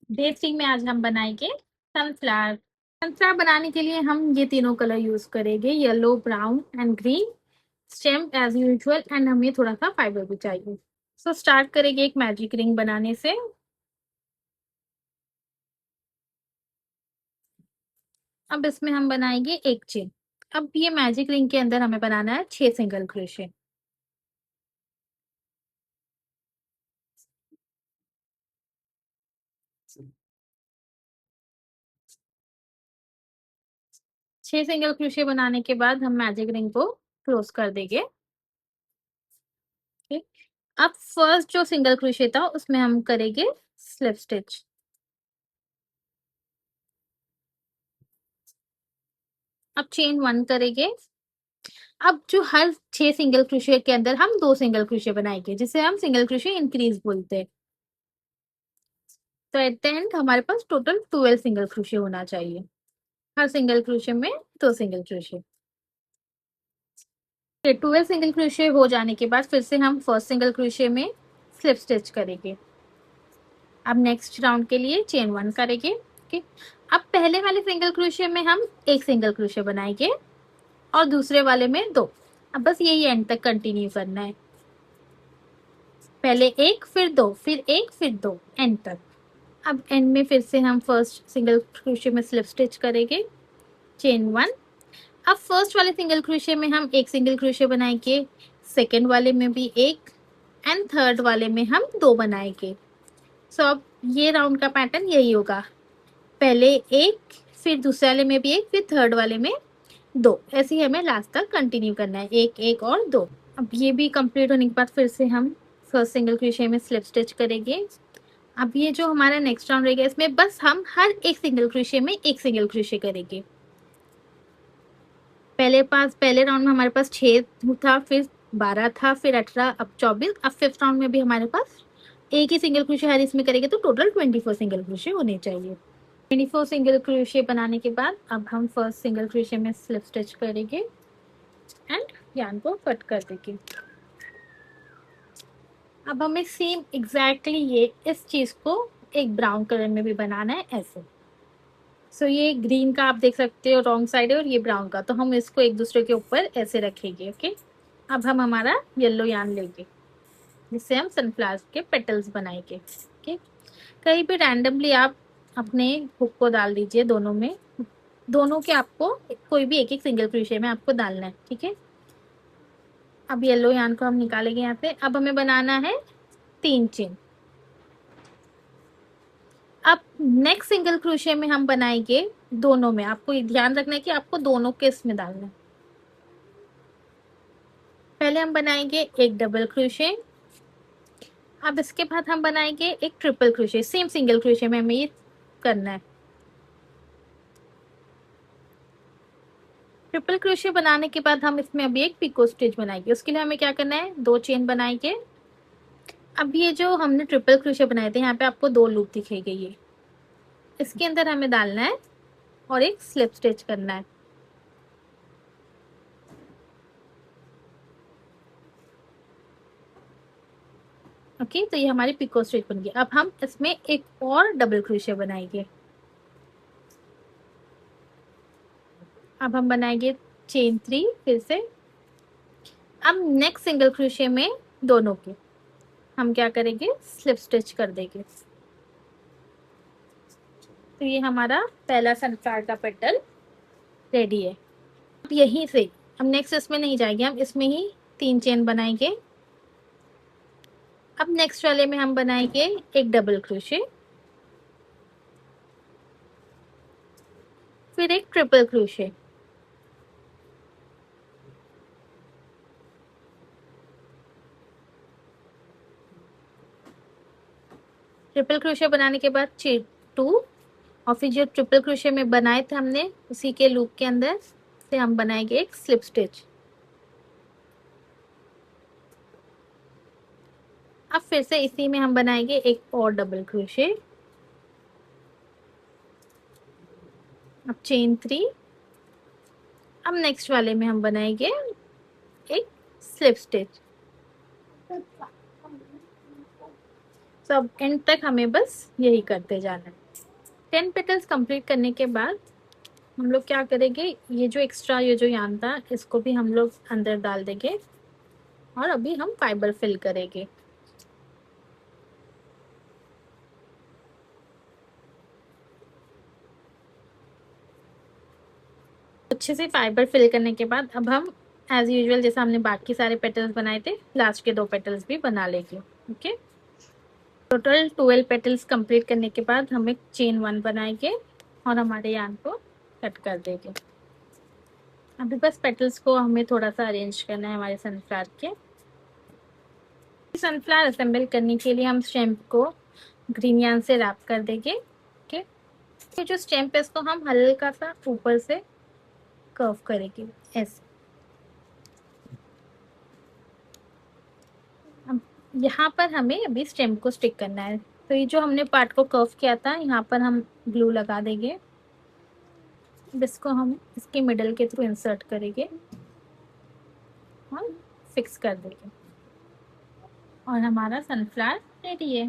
Day 3 में आज हम बनाएंगे सनफ्लावर। सनफ्लावर बनाने के लिए हम ये तीनों कलर यूज करेंगे, yellow, brown and green. Stem as usual and हमें थोड़ा सा फाइबर भी चाहिए। सो स्टार्ट करेंगे एक मैजिक रिंग बनाने से। अब इसमें हम बनाएंगे एक चेन। अब ये मैजिक रिंग के अंदर हमें बनाना है 6 सिंगल क्रोशे। छह सिंगल क्रोशे बनाने के बाद हम मैजिक रिंग को क्लोज कर देंगे। ठीक। अब फर्स्ट जो सिंगल क्रोशे था उसमें हम करेंगे स्लिप स्टिच। अब चेन 1 करेंगे। अब जो हर 6 सिंगल क्रोशे के अंदर हम 2 सिंगल क्रोशे बनाएंगे, जिसे हम सिंगल क्रोशे इंक्रीज बोलते हैं। तो एट द एंड हमारे पास टोटल 12 सिंगल क्रोशे होना चाहिए। हर सिंगल क्रोशे में 2 सिंगल क्रोशे। 12 सिंगल क्रोशे हो जाने के बाद फिर से हम फर्स्ट सिंगल क्रोशे में स्लिप स्टिच करेंगे। अब नेक्स्ट राउंड के लिए चेन 1 करेंगे। ओके। अब पहले वाले सिंगल क्रोशे में हम एक सिंगल क्रोशे बनाएंगे और दूसरे वाले में 2। अब बस यही एंड तक कंटिन्यू करना है। पहले एक, फिर 2, फिर एक, फिर 2, एंड तक। अब एंड में फिर से हम फर्स्ट सिंगल क्रोशे में स्लिप स्टिच करेंगे। चेन 1। अब फर्स्ट वाले सिंगल क्रोशे में हम एक सिंगल क्रोशे बनाएंगे, सेकेंड वाले में भी एक, एंड थर्ड वाले में हम 2 बनाएंगे। सो अब ये राउंड का पैटर्न यही होगा। पहले एक, फिर दूसरे वाले में भी एक, फिर थर्ड वाले में 2। ऐसे ही हमें लास्ट तक कंटिन्यू करना है, एक एक और 2। अब ये भी कंप्लीट होने के बाद फिर से हम फर्स्ट सिंगल क्रोशे में स्लिप स्टिच करेंगे। अब ये जो हमारा नेक्स्ट राउंड रहेगा इसमें बस हम हर एक सिंगल क्रोशे में एक सिंगल क्रोशे करेंगे। पहले राउंड में हमारे पास 6 था, फिर 12 था, फिर 18, अब 24। अब फिफ्थ राउंड में भी हमारे पास एक ही सिंगल क्रोशे हर इसमें करेंगे, तो टोटल 24 सिंगल क्रोशे होने चाहिए। 24 सिंगल क्रोशे बनाने के बाद अब हम फर्स्ट सिंगल क्रोशे में स्लिप स्टिच करेंगे एंड यार्न को कट कर देंगे। अब हमें सेम एग्जैक्टली ये इस चीज को एक ब्राउन कलर में भी बनाना है, ऐसे। सो ये ग्रीन का आप देख सकते हो रॉन्ग साइड है और ये ब्राउन का, तो हम इसको एक दूसरे के ऊपर ऐसे रखेंगे। ओके। अब हम हमारा येलो यार्न लेंगे जिससे हम सनफ्लावर के पेटल्स बनाएंगे। ओके। कहीं भी रैंडमली आप अपने हुक को डाल दीजिए, दोनों में, दोनों के आपको कोई भी एक एक सिंगल क्रोशे में आपको डालना है। ठीक है। अब येलो यार्न को हम निकालेंगे यहाँ से। अब हमें बनाना है 3 चेन। अब नेक्स्ट सिंगल क्रोशे में हम बनाएंगे दोनों में। आपको ध्यान रखना है कि आपको दोनों के इसमें डालना है। पहले हम बनाएंगे एक डबल क्रोशे। अब इसके बाद हम बनाएंगे एक triple crochet. Same single crochet में हमें ये करना है। ट्रिपल क्रोशे बनाने के बाद हम इसमें अभी एक पिको स्टिच बनाएंगे। उसके लिए हमें क्या करना है, 2 चेन बनाएंगे। अब ये जो हमने ट्रिपल क्रोशे बनाए थे यहाँ पे आपको 2 लूप दिखेगी, ये इसके अंदर हमें डालना है और एक स्लिप स्टिच करना है। ओके। तो ये हमारी पिको स्टिच बन गई। अब हम इसमें एक और डबल क्रोशे बनाएंगे। अब हम बनाएंगे चेन 3 फिर से। अब नेक्स्ट सिंगल क्रोशे में दोनों के हम क्या करेंगे, स्लिप स्टिच कर देंगे। तो ये हमारा पहला सनफ्लावर का पेटल रेडी है। अब यहीं से हम नेक्स्ट इसमें नहीं जाएंगे, हम इसमें ही 3 चेन बनाएंगे। अब नेक्स्ट वाले में हम बनाएंगे एक डबल क्रोशे, फिर एक ट्रिपल क्रोशे। ट्रिपल क्रोशे बनाने के बाद 2, और फिर जो ट्रिपल क्रोशे में बनाए थे हमने उसी के लूप के अंदर से हम बनाएंगे एक स्लिप स्टिच। अब फिर से इसी में हम बनाएंगे एक और डबल क्रोशे। अब चेन 3। अब नेक्स्ट वाले में हम बनाएंगे एक स्लिप स्टिच। तो अब एंड तक हमें बस यही करते जाना है। 10 पेटल्स कंप्लीट करने के बाद हम लोग क्या करेंगे, ये जो एक्स्ट्रा ये जो यार्न था इसको भी हम लोग अंदर डाल देंगे और अभी हम फाइबर फिल करेंगे। अच्छे से फाइबर फिल करने के बाद अब हम एज यूजुअल जैसा हमने बाकी सारे पेटल्स बनाए थे लास्ट के 2 पेटल्स भी बना लेंगे। ओके, टोटल 12 पेटल्स कंप्लीट करने के बाद हम एक चेन 1 बनाएंगे और हमारे यार्न को कट कर देंगे। अभी बस पेटल्स को हमें थोड़ा सा अरेंज करना है हमारे सनफ्लावर के। सनफ्लावर असेंबल करने के लिए हम स्टेम्प को ग्रीन यार्न से रैप कर देंगे। ओके, ये जो स्टेम्प है इसको हम हल्का सा ऊपर से कर्व करेंगे ऐसे। अब यहाँ पर हमें अभी स्टेम्प को स्टिक करना है, तो ये जो हमने पार्ट को कर्व किया था यहाँ पर हम ग्लू लगा देंगे। इसको हम इसके मिडल के थ्रू इंसर्ट करेंगे और फिक्स कर देंगे और हमारा सनफ्लावर रेडी है।